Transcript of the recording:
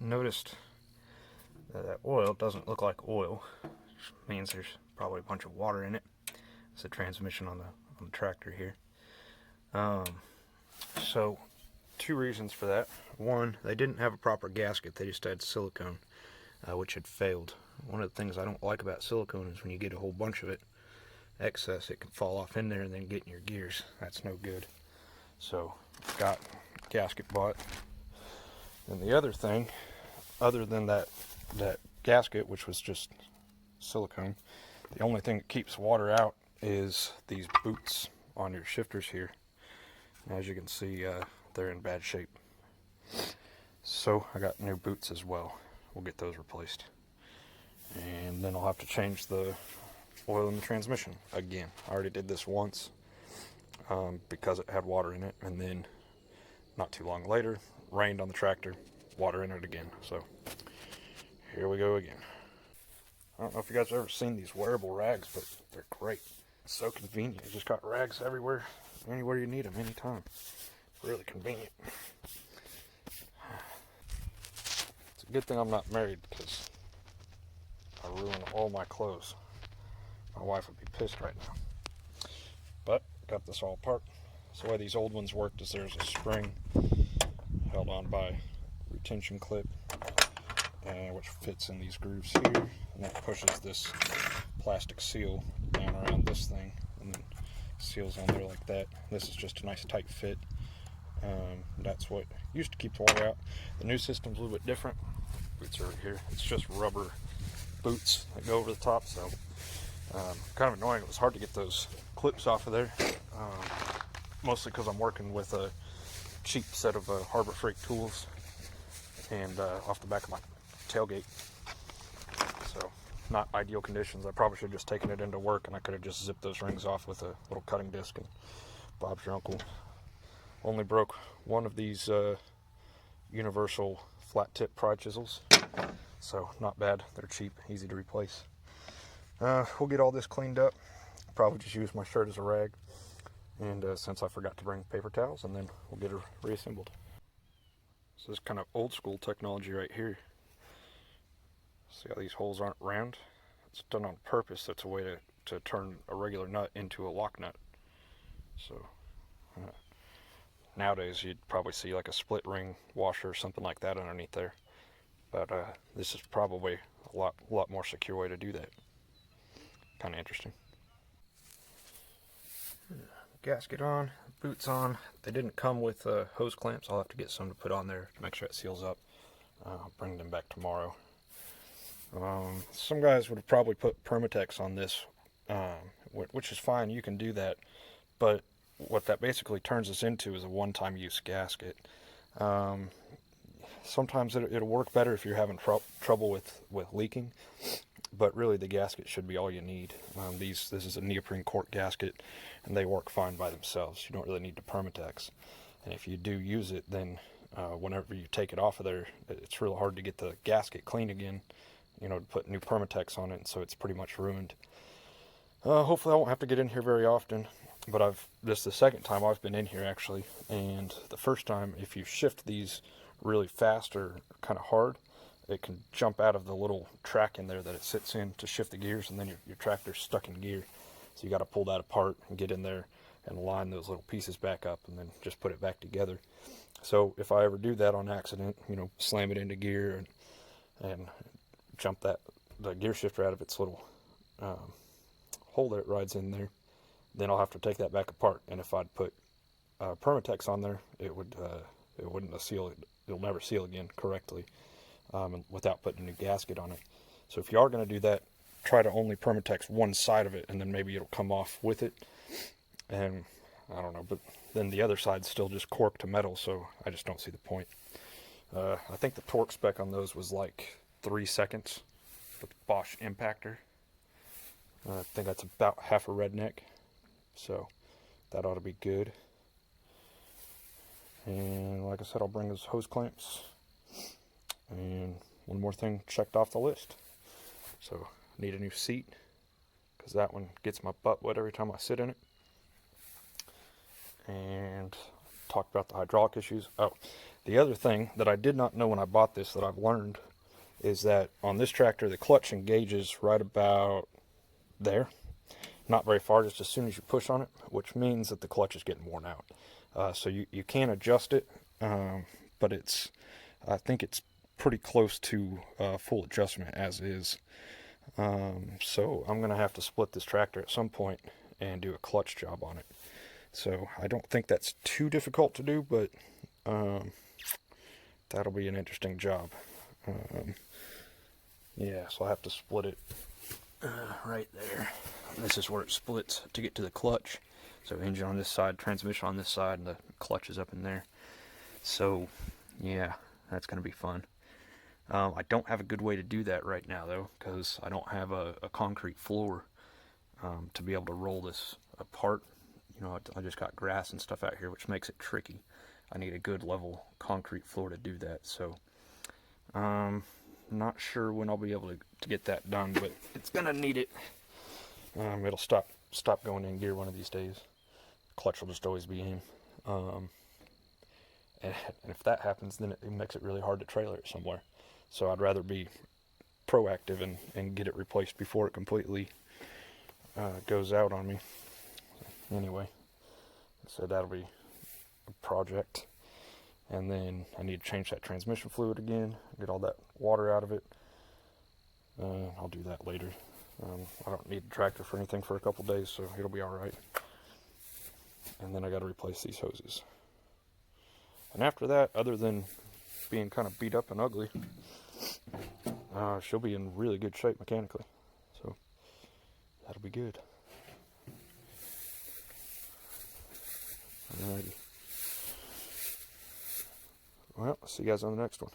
noticed that oil doesn't look like oil, which means there's probably a bunch of water in it. It's a transmission on the tractor here. So two reasons for that. One, they didn't have a proper gasket, they just had silicone, which had failed. One of the things I don't like about silicone is when you get a whole bunch of it, excess, it can fall off in there and then get in your gears. That's no good. So got gasket bought. And the other thing, other than that gasket, which was just silicone, the only thing that keeps water out is these boots on your shifters here. As you can see, they're in bad shape. So I got new boots as well. We'll get those replaced. And then I'll have to change the oil in the transmission again. I already did this once because it had water in it, and then not too long later, rained on the tractor, water in it again. So here we go again. I don't know if you guys have ever seen these wearable rags, but they're great. It's so convenient. You just got rags everywhere, anywhere you need them, anytime. Really convenient. It's a good thing I'm not married, because I ruin all my clothes. My wife would be pissed right now. But got this all apart. So the way these old ones worked is there's a spring held on by a retention clip, which fits in these grooves here, and that pushes this plastic seal down around this thing, and then seals on there like that. This is just a nice tight fit. That's what used to keep the water out. The new system's a little bit different. Boots are right here. It's just rubber boots that go over the top, so kind of annoying. It was hard to get those clips off of there, mostly because I'm working with a cheap set of Harbor Freight tools and off the back of my tailgate, so not ideal conditions. I probably should have just taken it into work, and I could have just zipped those rings off with a little cutting disc, and Bob's your uncle. Only broke one of these universal flat tip pry chisels, so not bad. They're cheap, easy to replace. We'll get all this cleaned up. Probably just use my shirt as a rag, and since I forgot to bring paper towels, and then we'll get her reassembled. So this is kind of old school technology right here. See how these holes aren't round? It's done on purpose. That's a way to turn a regular nut into a lock nut. So nowadays you'd probably see like a split ring washer or something like that underneath there. But this is probably a lot more secure way to do that. Kind of interesting. Gasket on, boots on. They didn't come with hose clamps. I'll have to get some to put on there to make sure it seals up. I'll bring them back tomorrow. Some guys would have probably put Permatex on this, which is fine. You can do that, but what that basically turns us into is a one-time use gasket. Sometimes it'll work better if you're having trouble with leaking, but really the gasket should be all you need. This is a neoprene cork gasket, and they work fine by themselves. You don't really need to Permatex. And if you do use it, then whenever you take it off of there, it's real hard to get the gasket clean again, to put new Permatex on it, so it's pretty much ruined. Hopefully I won't have to get in here very often, but this is the second time I've been in here actually, and the first time, if you shift these really fast or kind of hard, it can jump out of the little track in there that it sits in to shift the gears, and then your tractor's stuck in gear. So you got to pull that apart and get in there and line those little pieces back up, and then just put it back together. So if I ever do that on accident, slam it into gear and jump the gear shifter out of its little hole that it rides in there, then I'll have to take that back apart. And if I'd put Permatex on there, it wouldn't seal. It'll never seal again correctly without putting a new gasket on it. So if you are going to do that, try to only Permatex one side of it, and then maybe it'll come off with it. And I don't know, but then the other side's still just cork to metal, so I just don't see the point. I think the torque spec on those was like 3 seconds with Bosch impactor. I think that's about half a redneck, so that ought to be good. And like I said, I'll bring those hose clamps. And one more thing checked off the list. So I need a new seat, because that one gets my butt wet every time I sit in it. And talked about the hydraulic issues. Oh, the other thing that I did not know when I bought this that I've learned is that on this tractor, the clutch engages right about there. Not very far, just as soon as you push on it, which means that the clutch is getting worn out. So you can adjust it, but I think it's pretty close to full adjustment as is. So I'm going to have to split this tractor at some point and do a clutch job on it. So I don't think that's too difficult to do, but that'll be an interesting job. Yeah, so I have to split it right there. This is where it splits to get to the clutch. So engine on this side, transmission on this side, and the clutch is up in there. So yeah, that's going to be fun. I don't have a good way to do that right now though, because I don't have a concrete floor to be able to roll this apart. You know, I just got grass and stuff out here, which makes it tricky. I need a good level concrete floor to do that. So not sure when I'll be able to get that done, but it's gonna need it. It'll stop going in gear one of these days. Clutch will just always be in. And if that happens, then it makes it really hard to trailer it somewhere. So I'd rather be proactive and get it replaced before it completely goes out on me. Anyway, so that'll be a project. And then I need to change that transmission fluid again, get all that water out of it. I'll do that later. I don't need a tractor for anything for a couple days, so it'll be alright. And then I got to replace these hoses. And after that, other than being kind of beat up and ugly, she'll be in really good shape mechanically. So that'll be good. Alrighty. Well, see you guys on the next one.